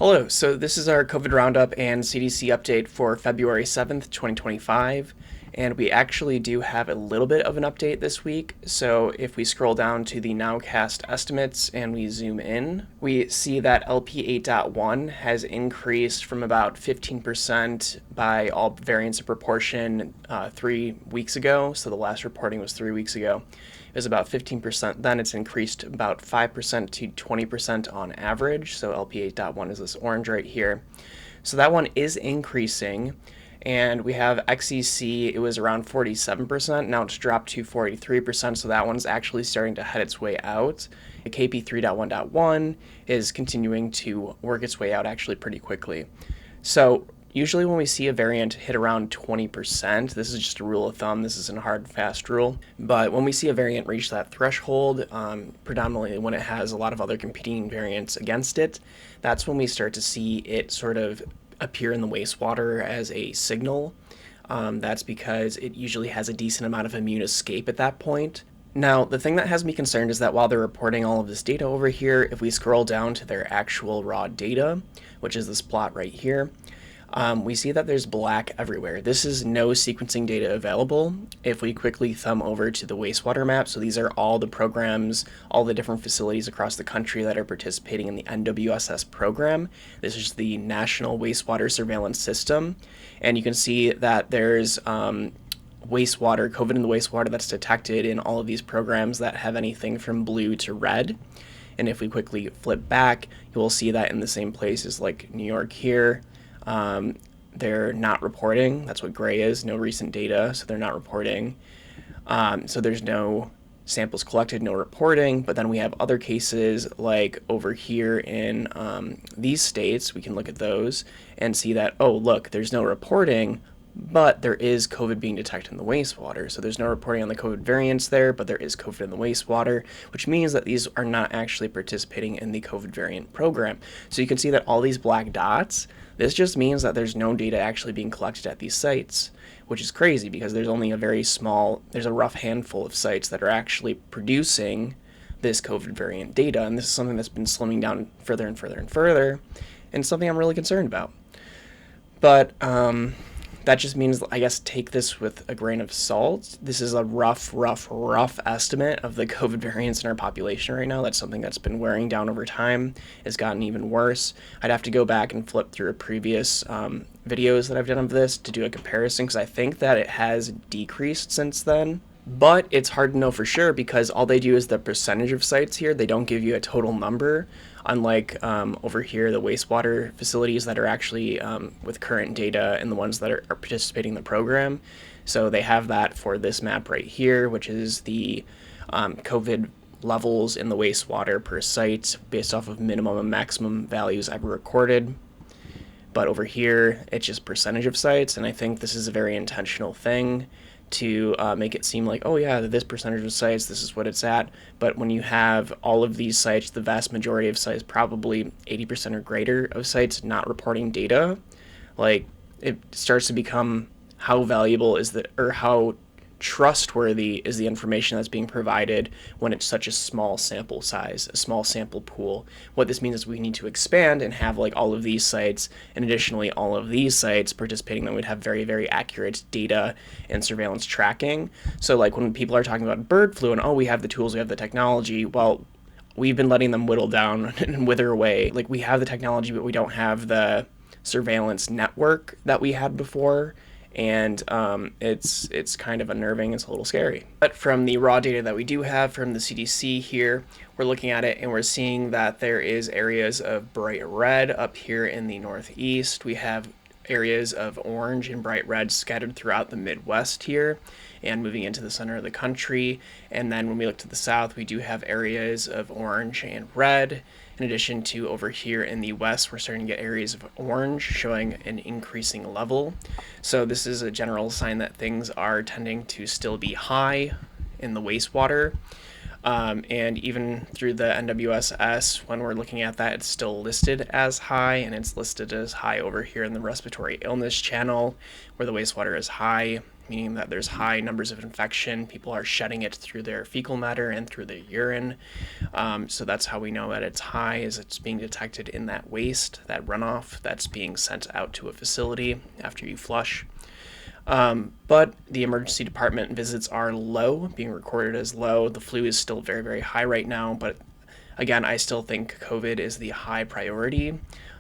Hello, so this is our COVID Roundup and CDC update for February 7th, 2025. And we actually do have a little bit of an update this week. So if we scroll down to the nowcast estimates and we zoom in, we see that LP 8.1 has increased from about 15% by all variants of proportion 3 weeks ago. So the last reporting was 3 weeks ago. It was about 15%. Then it's increased about 5% to 20% on average. So LP 8.1 is this orange right here. So that one is increasing. And we have XEC, it was around 47%. Now it's dropped to 43%. So that one's actually starting to head its way out. The KP 3.1.1 is continuing to work its way out actually pretty quickly. So usually when we see a variant hit around 20%, this is just a rule of thumb, this isn't a hard and fast rule, but when we see a variant reach that threshold, predominantly when it has a lot of other competing variants against it, that's when we start to see it sort of appear in the wastewater as a signal. That's because it usually has a decent amount of immune escape at that point. Now, the thing that has me concerned is that while they're reporting all of this data over here, if we scroll down to their actual raw data, which is this plot right here, we see that there's black everywhere. This is no sequencing data available. If we quickly thumb over to the wastewater map, so these are all the programs, all the different facilities across the country that are participating in the NWSS program. This is the National Wastewater Surveillance System. And you can see that there's wastewater, COVID in the wastewater that's detected in all of these programs that have anything from blue to red. And if we quickly flip back, you will see that in the same places like New York here, they're not reporting. That's what gray is, no recent data, so they're not reporting. So there's no samples collected, no reporting. But then we have other cases like over here in these states. We can look at those and see that, oh, look, there's no reporting, but there is COVID being detected in the wastewater. So there's no reporting on the COVID variants there, but there is COVID in the wastewater, which means that these are not actually participating in the COVID variant program. So you can see that all these black dots, this just means that there's no data actually being collected at these sites, which is crazy because there's only there's a rough handful of sites that are actually producing this COVID variant data. And this is something that's been slimming down further and further and further, and something I'm really concerned about. But that just means, I guess, take this with a grain of salt. This is a rough estimate of the COVID variants in our population right now. That's something that's been wearing down over time. It's gotten even worse. I'd have to go back and flip through previous videos that I've done of this to do a comparison, because I think that it has decreased since then. But it's hard to know for sure because all they do is the percentage of sites here. They don't give you a total number, unlike over here, the wastewater facilities that are actually with current data and the ones that are participating in the program. So they have that for this map right here, which is the COVID levels in the wastewater per site based off of minimum and maximum values ever recorded. But over here, it's just percentage of sites, and I think this is a very intentional thing to make it seem like, oh yeah, this percentage of sites, this is what it's at. But when you have all of these sites, the vast majority of sites, probably 80% or greater of sites not reporting data, like it starts to become how valuable is the, or how trustworthy is the information that's being provided when it's such a small sample size, a small sample pool. What this means is we need to expand and have like all of these sites, and additionally all of these sites participating, then we'd have very, very accurate data and surveillance tracking. So like when people are talking about bird flu and, oh, we have the tools, we have the technology, well, we've been letting them whittle down and wither away. Like we have the technology, but we don't have the surveillance network that we had before. And it's kind of unnerving. It's a little scary. But from the raw data that we do have from the CDC here, we're looking at it and we're seeing that there is areas of bright red up here in the northeast. We have areas of orange and bright red scattered throughout the Midwest here and moving into the center of the country. And then when we look to the south, we do have areas of orange and red. In addition to over here in the west, we're starting to get areas of orange showing an increasing level. So this is a general sign that things are tending to still be high in the wastewater. And even through the NWSS, when we're looking at that, it's still listed as high, and it's listed as high over here in the respiratory illness channel, where the wastewater is high, meaning that there's high numbers of infection. People are shedding it through their fecal matter and through their urine. So that's how we know that it's high, is it's being detected in that waste, that runoff that's being sent out to a facility after you flush. But the emergency department visits are low, being recorded as low. The flu is still very, very high right now, but again, I still think COVID is the high priority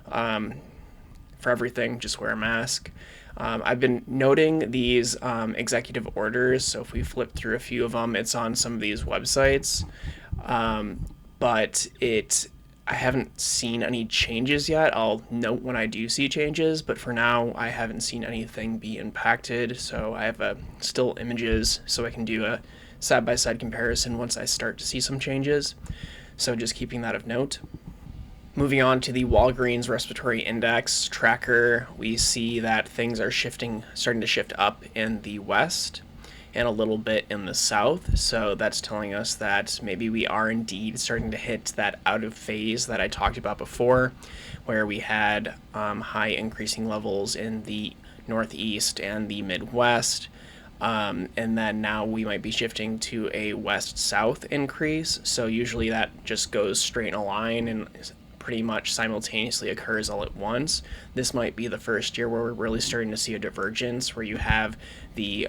for everything. Just wear a mask. I've been noting these executive orders, so if we flip through a few of them, it's on some of these websites, but I haven't seen any changes yet. I'll note when I do see changes, but for now, I haven't seen anything be impacted. So I have still images, so I can do a side-by-side comparison once I start to see some changes. So just keeping that of note. Moving on to the Walgreens Respiratory Index tracker, we see that things are starting to shift up in the west and a little bit in the south. So that's telling us that maybe we are indeed starting to hit that out of phase that I talked about before, where we had high increasing levels in the northeast and the Midwest. And then now we might be shifting to a west-south increase. So usually that just goes straight in a line and pretty much simultaneously occurs all at once. This might be the first year where we're really starting to see a divergence, where you have the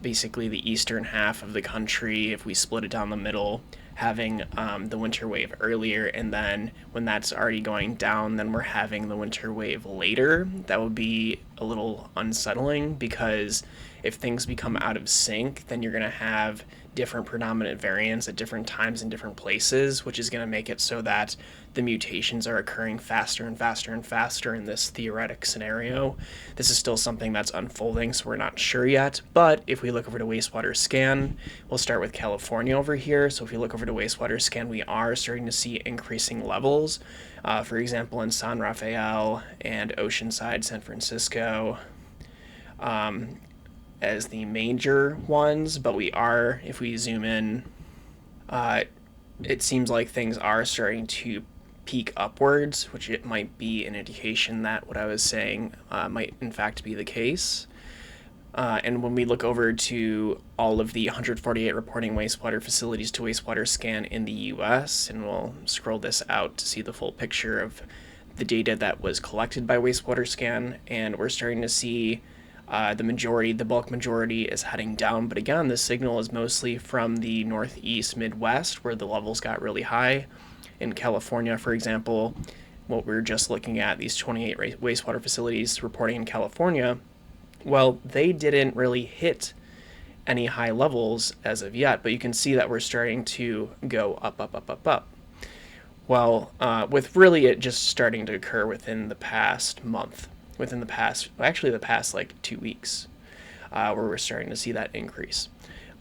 basically the eastern half of the country, if we split it down the middle, having the winter wave earlier, and then when that's already going down, then we're having the winter wave later. That would be a little unsettling, because if things become out of sync, then you're going to have different predominant variants at different times in different places, which is going to make it so that the mutations are occurring faster and faster and faster in this theoretic scenario. This is still something that's unfolding, so we're not sure yet. But if we look over to wastewater scan, we'll start with California over here. So if we look over to wastewater scan, we are starting to see increasing levels. For example, in San Rafael and Oceanside, San Francisco, as the major ones, but if we zoom in, it seems like things are starting to peak upwards, which it might be an indication that what I was saying might in fact be the case. And when we look over to all of the 148 reporting wastewater facilities to wastewater scan in the US, and we'll scroll this out to see the full picture of the data that was collected by wastewater scan, and we're starting to see the bulk majority is heading down. But again, the signal is mostly from the northeast Midwest, where the levels got really high. In California, for example, what we're just looking at, these 28 wastewater facilities reporting in California, well, they didn't really hit any high levels as of yet, but you can see that we're starting to go up, up, up, up, up. Well, with really it just starting to occur within the past month. The past like 2 weeks, where we're starting to see that increase.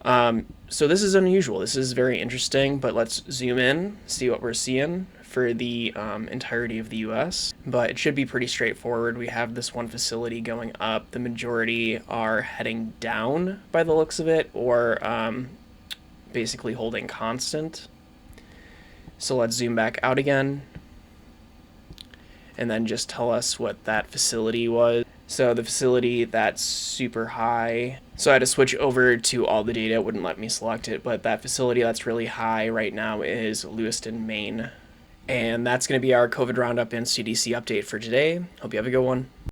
So this is unusual. This is very interesting, but let's zoom in, see what we're seeing for the entirety of the U.S. But it should be pretty straightforward. We have this one facility going up. The majority are heading down by the looks of it, or basically holding constant. So let's zoom back out again, and then just tell us what that facility was. So the facility that's super high, so I had to switch over to all the data. It wouldn't let me select it, but that facility that's really high right now is Lewiston, Maine. And that's going to be our COVID Roundup and CDC update for today. Hope you have a good one.